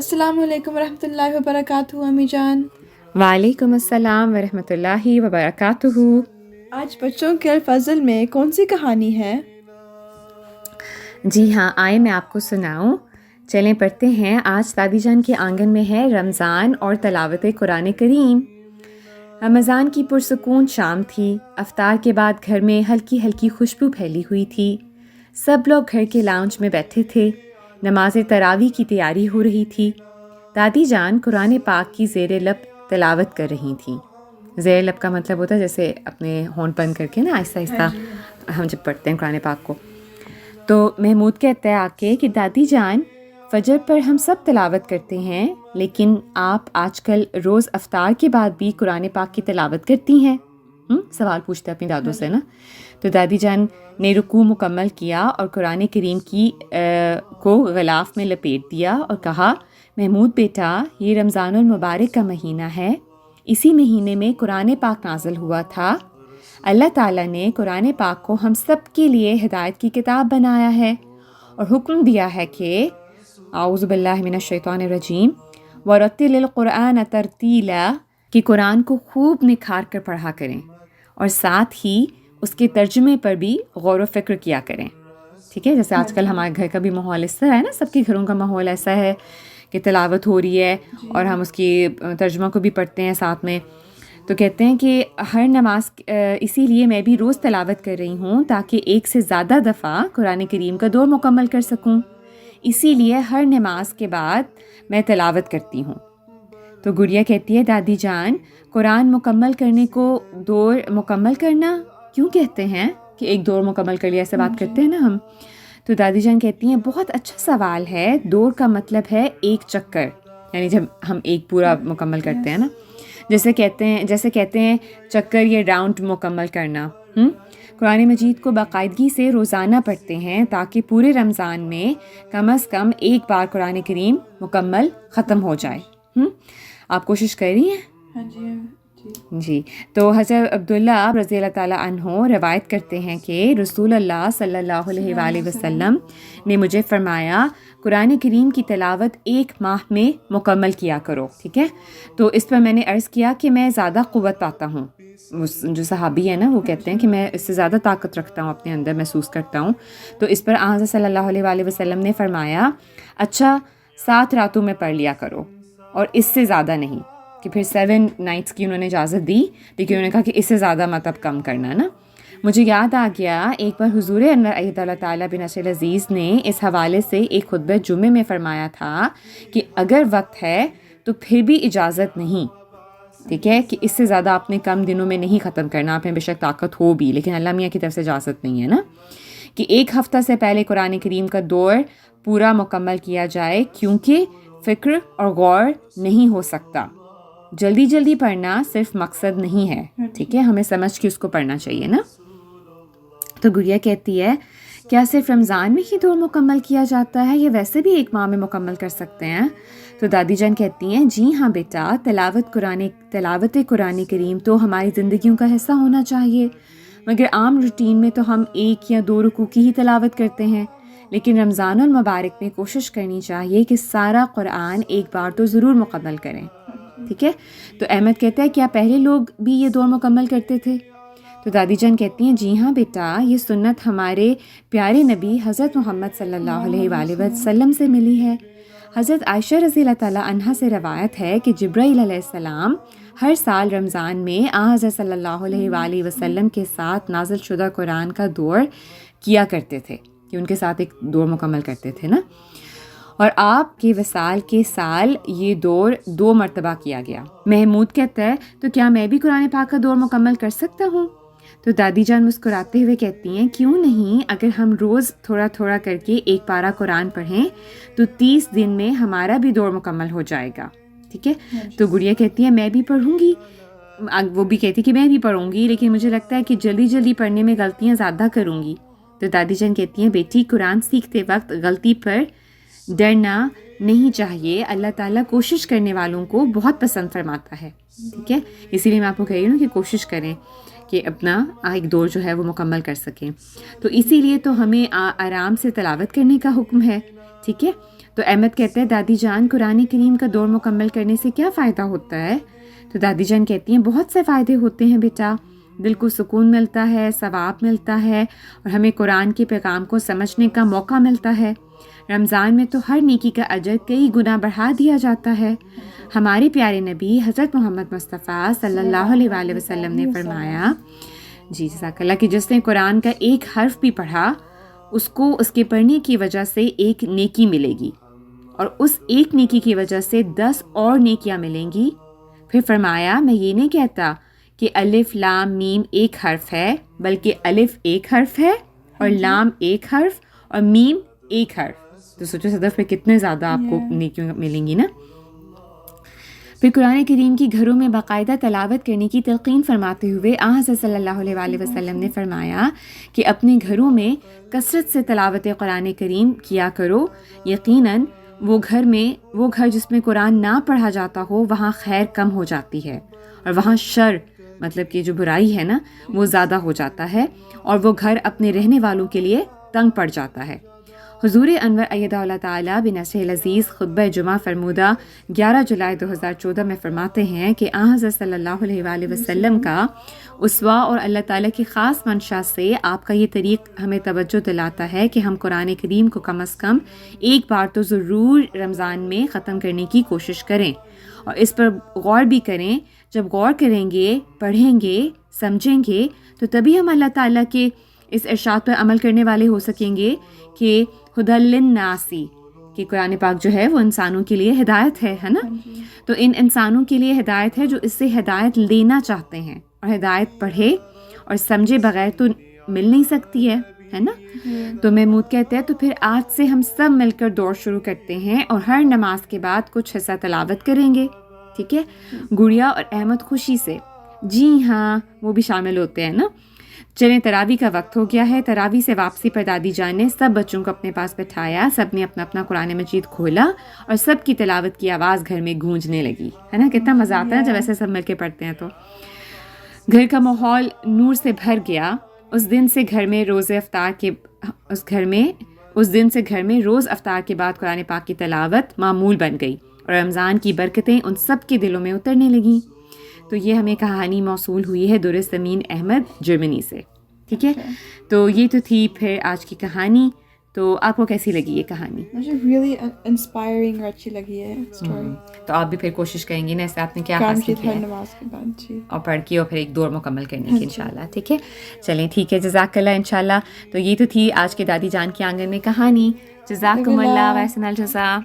السلام علیکم ورحمۃ اللہ وبرکاتہ امی جان۔ وعلیکم السلام ورحمۃ اللہ وبرکاتہ۔ آج بچوں کے الفضل میں کون سی کہانی ہے؟ جی ہاں، آئے میں آپ کو سناؤں۔ چلیں پڑھتے ہیں۔ آج دادی جان کے آنگن میں ہے رمضان اور تلاوت قرآن کریم۔ رمضان کی پرسکون شام تھی۔ افطار کے بعد گھر میں ہلکی ہلکی خوشبو پھیلی ہوئی تھی۔ سب لوگ گھر کے لاؤنج میں بیٹھے تھے۔ نماز تراویح کی تیاری ہو رہی تھی۔ دادی جان قرآن پاک کی زیر لب تلاوت کر رہی تھیں۔ زیر لب کا مطلب ہوتا ہے جیسے اپنے ہونٹ بند کر کے نا آہستہ آہستہ ہم جب پڑھتے ہیں قرآن پاک کو۔ تو محمود کہتا ہے آ کے کہ دادی جان، فجر پر ہم سب تلاوت کرتے ہیں، لیکن آپ آج کل روز افطار کے بعد بھی قرآن پاک کی تلاوت کرتی ہیں؟ سوال پوچھتے اپنی دادوں سے نا۔ تو دادی جان نے رکوع مکمل کیا اور قرآن کریم کو غلاف میں لپیٹ دیا اور کہا، محمود بیٹا، یہ رمضان المبارک کا مہینہ ہے۔ اسی مہینے میں قرآن پاک نازل ہوا تھا۔ اللہ تعالیٰ نے قرآن پاک کو ہم سب کے لیے ہدایت کی کتاب بنایا ہے اور حکم دیا ہے کہ اعوذ باللہ من الشیطان الرجیم وَرَتِّلِ الْقُرْآنَ تَرْتِیلًا، کہ قرآن کو خوب نکھار کر پڑھا کریں اور ساتھ ہی اس کے ترجمے پر بھی غور و فکر کیا کریں۔ ٹھیک ہے، جیسے آج کل ہمارے گھر کا بھی ماحول اس طرح ہے نا، سب کے گھروں کا ماحول ایسا ہے کہ تلاوت ہو رہی ہے اور ہم اس کی ترجمہ کو بھی پڑھتے ہیں ساتھ میں۔ تو کہتے ہیں کہ ہر نماز اسی لیے میں بھی روز تلاوت کر رہی ہوں تاکہ ایک سے زیادہ دفعہ قرآن کریم کا دور مکمل کر سکوں، اسی لیے ہر نماز کے بعد میں تلاوت کرتی ہوں۔ تو گڑیا کہتی ہے دادی جان، قرآن مکمل کرنے کو دور مکمل کرنا کیوں کہتے ہیں کہ ایک دور مکمل کر لیا، ایسے بات کرتے ہیں نا ہم۔ تو دادی جان کہتی ہیں بہت اچھا سوال ہے۔ دور کا مطلب ہے ایک چکر، یعنی جب ہم ایک پورا مکمل کرتے ہیں نا، جیسے کہتے ہیں چکر یا راؤنڈ مکمل کرنا۔ قرآن مجید کو باقاعدگی سے روزانہ پڑھتے ہیں تاکہ پورے رمضان میں کم از کم ایک بار قرآن کریم مکمل ختم ہو جائے۔ آپ کوشش کر رہی ہیں؟ ہاں جی جی۔ تو حضرت عبداللہ رضی اللہ تعالیٰ عنہ روایت کرتے ہیں کہ رسول اللہ صلی اللہ علیہ وآلہ وسلم نے مجھے فرمایا، قرآن کریم کی تلاوت ایک ماہ میں مکمل کیا کرو۔ ٹھیک ہے، تو اس پر میں نے عرض کیا کہ میں زیادہ قوت پاتا ہوں۔ جو صحابی ہے نا وہ کہتے ہیں کہ میں اس سے زیادہ طاقت رکھتا ہوں، اپنے اندر محسوس کرتا ہوں۔ تو اس پر حضرت صلی اللہ علیہ وآلہ وسلم نے فرمایا، اچھا 7 راتوں میں پڑھ لیا کرو اور اس سے زیادہ نہیں، کہ پھر 7 نائٹس کی انہوں نے اجازت دی، لیکن انہوں نے کہا کہ اس سے زیادہ مطلب کم کرنا نا۔ مجھے یاد آ گیا ایک بار حضور انور ایت اللہ تعالیٰ بن نصر العزیز نے اس حوالے سے ایک خطبہ جمعے میں فرمایا تھا کہ اگر وقت ہے تو پھر بھی اجازت نہیں، ٹھیک ہے، کہ اس سے زیادہ آپ نے کم دنوں میں نہیں ختم کرنا، آپ میں بے شک طاقت ہو بھی، لیکن اللہ میاں کی طرف سے اجازت نہیں ہے نا، کہ ایک ہفتہ سے پہلے قرآن کریم کا دور پورا مکمل کیا جائے، کیونکہ فکر اور غور نہیں ہو سکتا۔ جلدی جلدی پڑھنا صرف مقصد نہیں ہے، ٹھیک ہے، ہمیں سمجھ کے اس کو پڑھنا چاہیے نا۔ تو گڑیا کہتی ہے کیا صرف رمضان میں ہی دور مکمل کیا جاتا ہے یا ویسے بھی ایک ماہ میں مکمل کر سکتے ہیں؟ تو دادی جان کہتی ہیں جی ہاں بیٹا، تلاوت قرآن کریم تو ہماری زندگیوں کا حصہ ہونا چاہیے، مگر عام روٹین میں تو ہم 1 یا 2 رکوع کی ہی تلاوت کرتے ہیں، لیکن رمضان المبارک میں کوشش کرنی چاہیے کہ سارا قرآن ایک بار تو ضرور مکمل کریں۔ ٹھیک ہے، تو احمد کہتا ہے کیا پہلے لوگ بھی یہ دور مکمل کرتے تھے؟ تو دادی جان کہتی ہیں جی ہاں بیٹا، یہ سنت ہمارے پیارے نبی حضرت محمد صلی اللہ علیہ وآلہ وسلم سے ملی ہے۔ حضرت عائشہ رضی اللہ تعالیٰ عنہا سے روایت ہے کہ جبرائیل علیہ السلام ہر سال رمضان میں حضرت صلی اللہ علیہ وآلہ وسلم کے ساتھ نازل شدہ قرآن کا دور کیا کرتے تھے، کہ ان کے ساتھ ایک دور مکمل کرتے تھے نا، اور آپ کے وصال کے سال یہ دور 2 مرتبہ کیا گیا۔ محمود کہتا ہے تو کیا میں بھی قرآن پاک کا دور مکمل کر سکتا ہوں؟ تو دادی جان مسکراتے ہوئے کہتی ہیں کیوں نہیں، اگر ہم روز تھوڑا تھوڑا کر کے ایک پارہ قرآن پڑھیں تو 30 دن میں ہمارا بھی دور مکمل ہو جائے گا۔ ٹھیک ہے، تو گڑیا کہتی ہے میں بھی پڑھوں گی، وہ بھی کہتی کہ میں بھی پڑھوں گی، لیکن مجھے لگتا ہے کہ جلدی جلدی پڑھنے میں غلطیاں زیادہ کروں گی۔ تو دادی جان کہتی ہیں بیٹی، قرآن سیکھتے وقت غلطی پر ڈرنا نہیں چاہیے، اللہ تعالیٰ کوشش کرنے والوں کو بہت پسند فرماتا ہے۔ ٹھیک ہے، اسی لیے میں آپ کو کہہ رہی ہوں کہ کوشش کریں کہ اپنا ایک دور جو ہے وہ مکمل کر سکیں۔ تو اسی لیے تو ہمیں آرام سے تلاوت کرنے کا حکم ہے۔ ٹھیک ہے، تو احمد کہتے ہیں دادی جان قرآن کریم کا دور مکمل کرنے سے کیا فائدہ ہوتا ہے؟ تو دادی جان کہتی ہیں بہت سے فائدے ہوتے ہیں بیٹا، دل کو سکون ملتا ہے، ثواب ملتا ہے، اور ہمیں قرآن کے پیغام کو سمجھنے کا موقع ملتا ہے۔ رمضان میں تو ہر نیکی کا اجر کئی گنا بڑھا دیا جاتا ہے۔ ہمارے پیارے نبی حضرت محمد مصطفیٰ صلی اللہ علیہ وآلہ وسلم نے فرمایا، جی جزاک اللہ، کہ جس نے قرآن کا ایک حرف بھی پڑھا اس کو اس کے پڑھنے کی وجہ سے ایک نیکی ملے گی، اور اس ایک نیکی کی وجہ سے 10 اور نیکیاں ملیں گی۔ پھر فرمایا میں یہ نہیں کہتا کہ الف لام میم ایک حرف ہے، بلکہ الف ایک حرف ہے اور لام ایک حرف اور میم ایک حرف، تو سوچو صدف پہ کتنے زیادہ آپ کو نیکیاں ملیں گی نا۔ پھر قرآن کریم کی گھروں میں باقاعدہ تلاوت کرنے کی تلقین فرماتے ہوئے آن حضرت صلی اللہ علیہ وآلہ وسلم نے فرمایا کہ اپنے گھروں میں کثرت سے تلاوت قرآن کریم کیا کرو، یقیناً وہ گھر جس میں قرآن نہ پڑھا جاتا ہو وہاں خیر کم ہو جاتی ہے، اور وہاں شر مطلب کہ جو برائی ہے نا وہ زیادہ ہو جاتا ہے، اور وہ گھر اپنے رہنے والوں کے لیے تنگ پڑ جاتا ہے۔ حضور انور ایدہ اللہ تعالیٰ بنصرہ العزیز خطبہ جمعہ فرمودہ 11 جولائی 2014 میں فرماتے ہیں کہ آن حضرت صلی اللہ علیہ وآلہ وسلم کا اسوہ اور اللہ تعالیٰ کی خاص منشا سے آپ کا یہ طریق ہمیں توجہ دلاتا ہے کہ ہم قرآن کریم کو کم از کم ایک بار تو ضرور رمضان میں ختم کرنے کی کوشش کریں، اور اس پر غور بھی کریں۔ جب غور کریں گے، پڑھیں گے، سمجھیں گے تو تبھی ہم اللہ تعالیٰ کے اس ارشاد پر عمل کرنے والے ہو سکیں گے کہ ہدی للناس، کہ قرآن پاک جو ہے وہ انسانوں کے لیے ہدایت ہے نا۔ تو ان انسانوں کے لیے ہدایت ہے جو اس سے ہدایت لینا چاہتے ہیں، اور ہدایت پڑھے اور سمجھے بغیر تو مل نہیں سکتی ہے نا۔ تو محمود کہتے ہیں تو پھر آج سے ہم سب مل کر دور شروع کرتے ہیں اور ہر نماز کے بعد کچھ حصہ تلاوت کریں گے، ٹھیک ہے؟ گڑیا اور احمد خوشی سے جی ہاں وہ بھی شامل ہوتے ہیں نا۔ چلیں تراویح کا وقت ہو گیا ہے۔ تراویح سے واپسی پر دادی جان نے سب بچوں کو اپنے پاس بٹھایا، سب نے اپنا اپنا قرآن مجید کھولا اور سب کی تلاوت کی آواز گھر میں گونجنے لگی، ہے نا۔ کتنا مزہ آتا ہے جب ایسے سب مل کے پڑھتے ہیں۔ تو گھر کا ماحول نور سے بھر گیا۔ اس دن سے گھر میں روز افطار کے بعد قرآن پاک کی تلاوت معمول بن گئی، اور رمضان کی برکتیں ان سب کے دلوں میں اترنے لگیں۔ تو یہ ہمیں کہانی موصول ہوئی ہے درستمین احمد جرمنی سے، ٹھیک ہے۔ تو یہ تو تھی پھر آج کی کہانی۔ تو آپ کو کیسی لگی یہ کہانی؟ مجھے really inspiring اور اچھی لگی ہے اسٹوری۔ تو آپ بھی پھر کوشش کریں گے نا، ایسے آپ نے کیا حاصل کیا ہے نماز کے بعد جی، اور پڑھ کے اور پھر ایک دور مکمل کرنے کی انشاءاللہ، ٹھیک ہے۔ چلیں ٹھیک ہے، جزاک اللہ انشاءاللہ۔ تو یہ تو تھی آج کے دادی جان کے آنگن میں کہانی۔ جزاکم اللہ و احسن الجزا۔